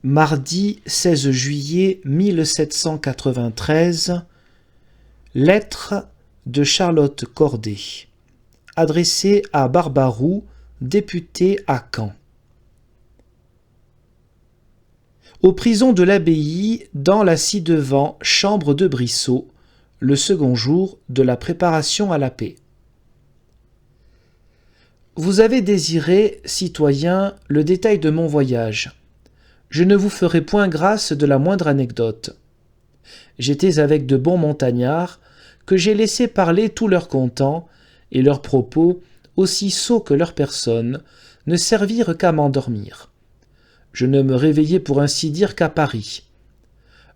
Mardi 16 juillet 1793, lettre de Charlotte Corday, adressée à Barbaroux, député à Caen. Aux prisons de l'abbaye, dans la ci-devant chambre de Brissot, le second jour de la préparation à la paix. Vous avez désiré, citoyen, le détail de mon voyage. Je ne vous ferai point grâce de la moindre anecdote. J'étais avec de bons montagnards, que j'ai laissé parler tout leur content, et leurs propos, aussi sots que leur personne, ne servirent qu'à m'endormir. Je ne me réveillai pour ainsi dire qu'à Paris.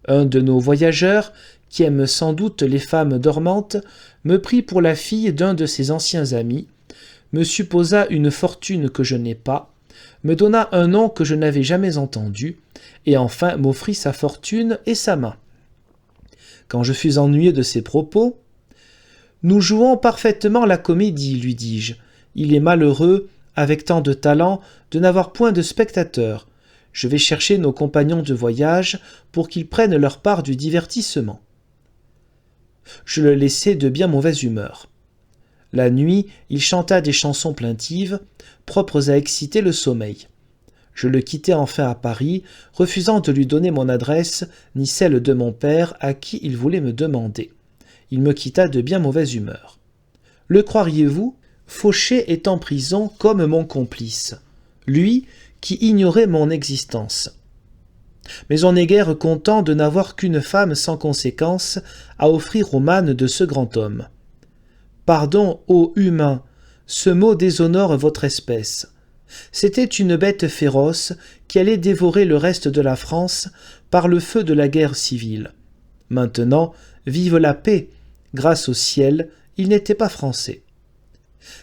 Un de nos voyageurs, qui aime sans doute les femmes dormantes, me prit pour la fille d'un de ses anciens amis, me supposa une fortune que je n'ai pas, me donna un nom que je n'avais jamais entendu, et enfin m'offrit sa fortune et sa main. Quand je fus ennuyé de ses propos, « Nous jouons parfaitement la comédie, lui dis-je. Il est malheureux, avec tant de talent, de n'avoir point de spectateurs. Je vais chercher nos compagnons de voyage pour qu'ils prennent leur part du divertissement. » Je le laissai de bien mauvaise humeur. La nuit, il chanta des chansons plaintives, propres à exciter le sommeil. Je le quittai enfin à Paris, refusant de lui donner mon adresse, ni celle de mon père, à qui il voulait me demander. Il me quitta de bien mauvaise humeur. Le croiriez-vous, Fauché est en prison comme mon complice, lui qui ignorait mon existence. Mais on n'est guère content de n'avoir qu'une femme sans conséquence à offrir aux mânes de ce grand homme. Pardon, ô humain, ce mot déshonore votre espèce. C'était une bête féroce qui allait dévorer le reste de la France par le feu de la guerre civile. Maintenant, vive la paix. Grâce au ciel, il n'était pas français.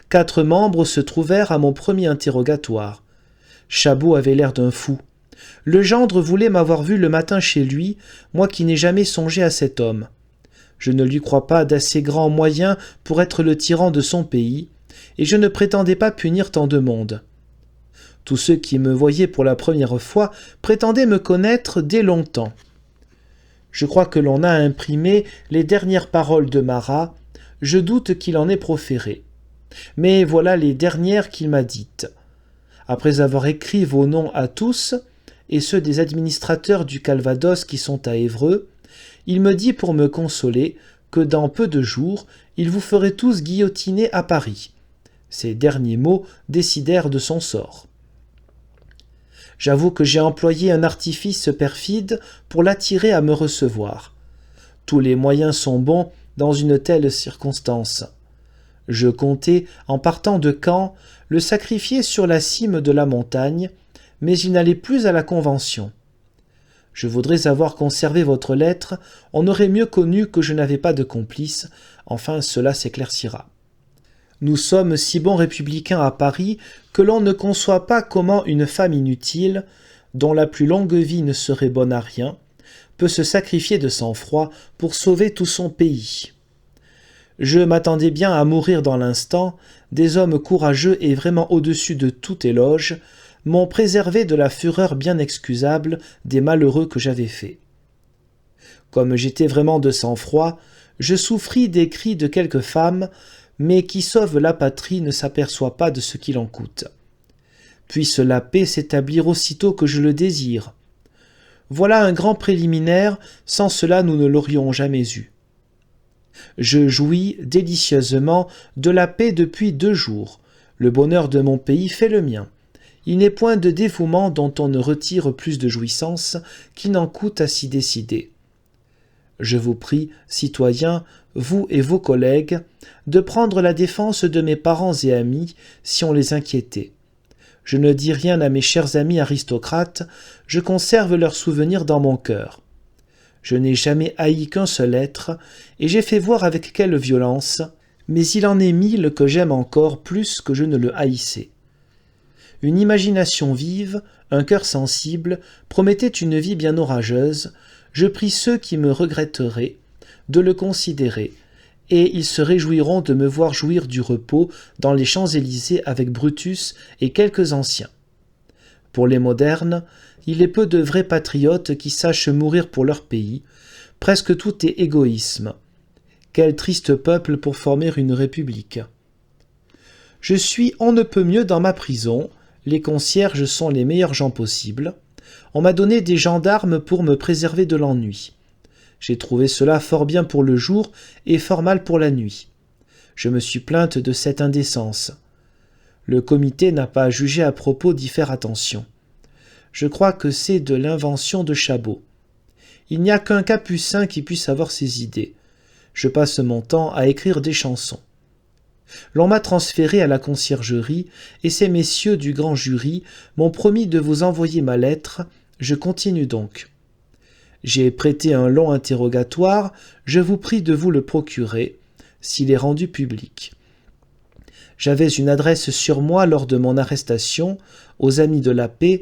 4 membres se trouvèrent à mon premier interrogatoire. Chabot avait l'air d'un fou. Le gendre voulait m'avoir vu le matin chez lui, moi qui n'ai jamais songé à cet homme. Je ne lui crois pas d'assez grands moyens pour être le tyran de son pays, et je ne prétendais pas punir tant de monde. Tous ceux qui me voyaient pour la première fois prétendaient me connaître dès longtemps. Je crois que l'on a imprimé les dernières paroles de Marat, je doute qu'il en ait proféré. Mais voilà les dernières qu'il m'a dites. Après avoir écrit vos noms à tous, et ceux des administrateurs du Calvados qui sont à Évreux, il me dit pour me consoler que dans peu de jours, il vous ferait tous guillotiner à Paris. Ces derniers mots décidèrent de son sort. J'avoue que j'ai employé un artifice perfide pour l'attirer à me recevoir. Tous les moyens sont bons dans une telle circonstance. Je comptais, en partant de Caen, le sacrifier sur la cime de la montagne, mais il n'allait plus à la Convention. Je voudrais avoir conservé votre lettre, on aurait mieux connu que je n'avais pas de complice, enfin cela s'éclaircira. Nous sommes si bons républicains à Paris que l'on ne conçoit pas comment une femme inutile, dont la plus longue vie ne serait bonne à rien, peut se sacrifier de sang-froid pour sauver tout son pays. Je m'attendais bien à mourir dans l'instant, des hommes courageux et vraiment au-dessus de tout éloge m'ont préservé de la fureur bien excusable des malheureux que j'avais faits. Comme j'étais vraiment de sang-froid, je souffris des cris de quelques femmes, mais qui sauve la patrie ne s'aperçoit pas de ce qu'il en coûte. Puisse la paix s'établir aussitôt que je le désire. Voilà un grand préliminaire, sans cela nous ne l'aurions jamais eu. Je jouis délicieusement de la paix depuis 2 jours. Le bonheur de mon pays fait le mien. Il n'est point de dévouement dont on ne retire plus de jouissance qu'il n'en coûte à s'y décider. Je vous prie, citoyens, vous et vos collègues, de prendre la défense de mes parents et amis si on les inquiétait. Je ne dis rien à mes chers amis aristocrates, je conserve leurs souvenirs dans mon cœur. Je n'ai jamais haï qu'un seul être, et j'ai fait voir avec quelle violence, mais il en est 1000 que j'aime encore plus que je ne le haïssais. Une imagination vive, un cœur sensible, promettaient une vie bien orageuse. Je prie ceux qui me regretteraient de le considérer, et ils se réjouiront de me voir jouir du repos dans les Champs-Élysées avec Brutus et quelques anciens. Pour les modernes, Il est peu de vrais patriotes qui sachent mourir pour leur pays. Presque tout est égoïsme. Quel triste peuple pour former une république. Je suis on ne peut mieux dans ma prison. Les concierges sont les meilleurs gens possibles. On m'a donné des gendarmes pour me préserver de l'ennui. J'ai trouvé cela fort bien pour le jour et fort mal pour la nuit. Je me suis plainte de cette indécence. Le comité n'a pas jugé à propos d'y faire attention. Je crois que c'est de l'invention de Chabot. Il n'y a qu'un capucin qui puisse avoir ces idées. Je passe mon temps à écrire des chansons. L'on m'a transféré à la conciergerie, et ces messieurs du grand jury m'ont promis de vous envoyer ma lettre. Je continue donc. J'ai prêté un long interrogatoire, je vous prie de vous le procurer, s'il est rendu public. J'avais une adresse sur moi lors de mon arrestation, aux amis de la paix.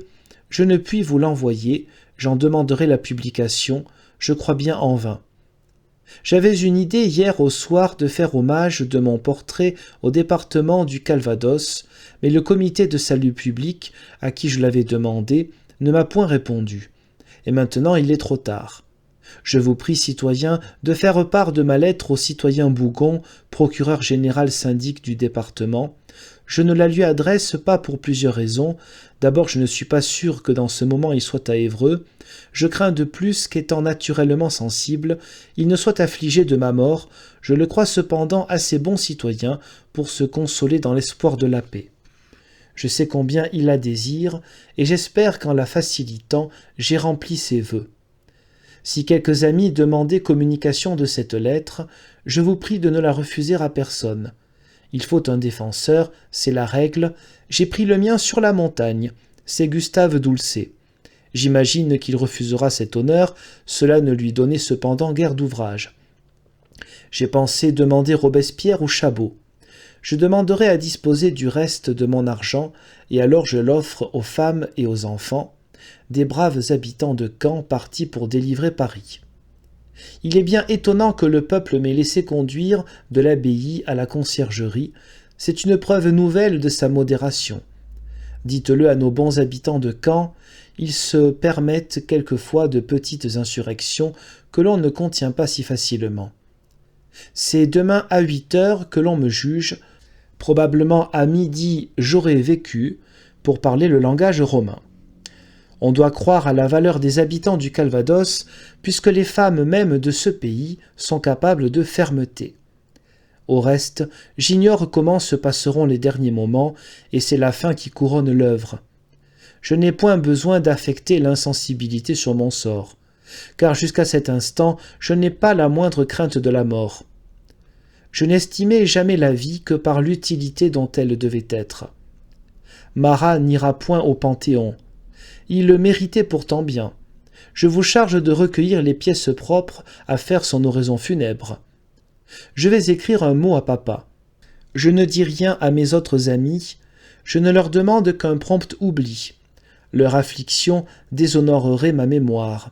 Je ne puis vous l'envoyer, j'en demanderai la publication, je crois bien en vain. J'avais une idée hier au soir de faire hommage de mon portrait au département du Calvados, mais le comité de salut public, à qui je l'avais demandé, ne m'a point répondu. Et maintenant il est trop tard. Je vous prie, citoyen, de faire part de ma lettre au citoyen Bougon, procureur général syndic du département. Je ne la lui adresse pas pour plusieurs raisons. D'abord, je ne suis pas sûr que dans ce moment il soit à Évreux. Je crains de plus qu'étant naturellement sensible, il ne soit affligé de ma mort. Je le crois cependant assez bon citoyen pour se consoler dans l'espoir de la paix. Je sais combien il la désire, et j'espère qu'en la facilitant, j'ai rempli ses vœux. Si quelques amis demandaient communication de cette lettre, je vous prie de ne la refuser à personne. Il faut un défenseur, c'est la règle. J'ai pris le mien sur la montagne, c'est Gustave Doulcet. J'imagine qu'il refusera cet honneur, cela ne lui donnait cependant guère d'ouvrage. J'ai pensé demander Robespierre ou Chabot. Je demanderai à disposer du reste de mon argent, et alors je l'offre aux femmes et aux enfants, des braves habitants de Caen partis pour délivrer Paris. Il est bien étonnant que le peuple m'ait laissé conduire de l'abbaye à la conciergerie, c'est une preuve nouvelle de sa modération. Dites-le à nos bons habitants de Caen, ils se permettent quelquefois de petites insurrections que l'on ne contient pas si facilement. C'est demain à 8 heures que l'on me juge, probablement à midi j'aurai vécu, pour parler le langage romain. On doit croire à la valeur des habitants du Calvados, puisque les femmes même de ce pays sont capables de fermeté. Au reste, j'ignore comment se passeront les derniers moments, et c'est la fin qui couronne l'œuvre. Je n'ai point besoin d'affecter l'insensibilité sur mon sort, car jusqu'à cet instant, je n'ai pas la moindre crainte de la mort. Je n'estimais jamais la vie que par l'utilité dont elle devait être. Marat n'ira point au Panthéon. Il le méritait pourtant bien. Je vous charge de recueillir les pièces propres à faire son oraison funèbre. Je vais écrire un mot à papa. Je ne dis rien à mes autres amis, je ne leur demande qu'un prompt oubli. Leur affliction déshonorerait ma mémoire.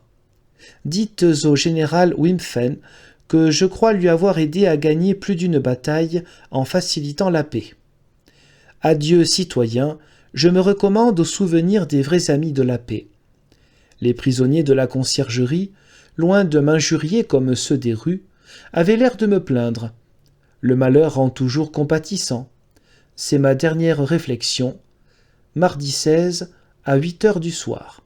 Dites au général Wimpfen que je crois lui avoir aidé à gagner plus d'une bataille en facilitant la paix. Adieu, citoyens, je me recommande au souvenir des vrais amis de la paix. Les prisonniers de la conciergerie, loin de m'injurier comme ceux des rues, avaient l'air de me plaindre. Le malheur rend toujours compatissant. C'est ma dernière réflexion. Mardi 16, à 8 heures du soir.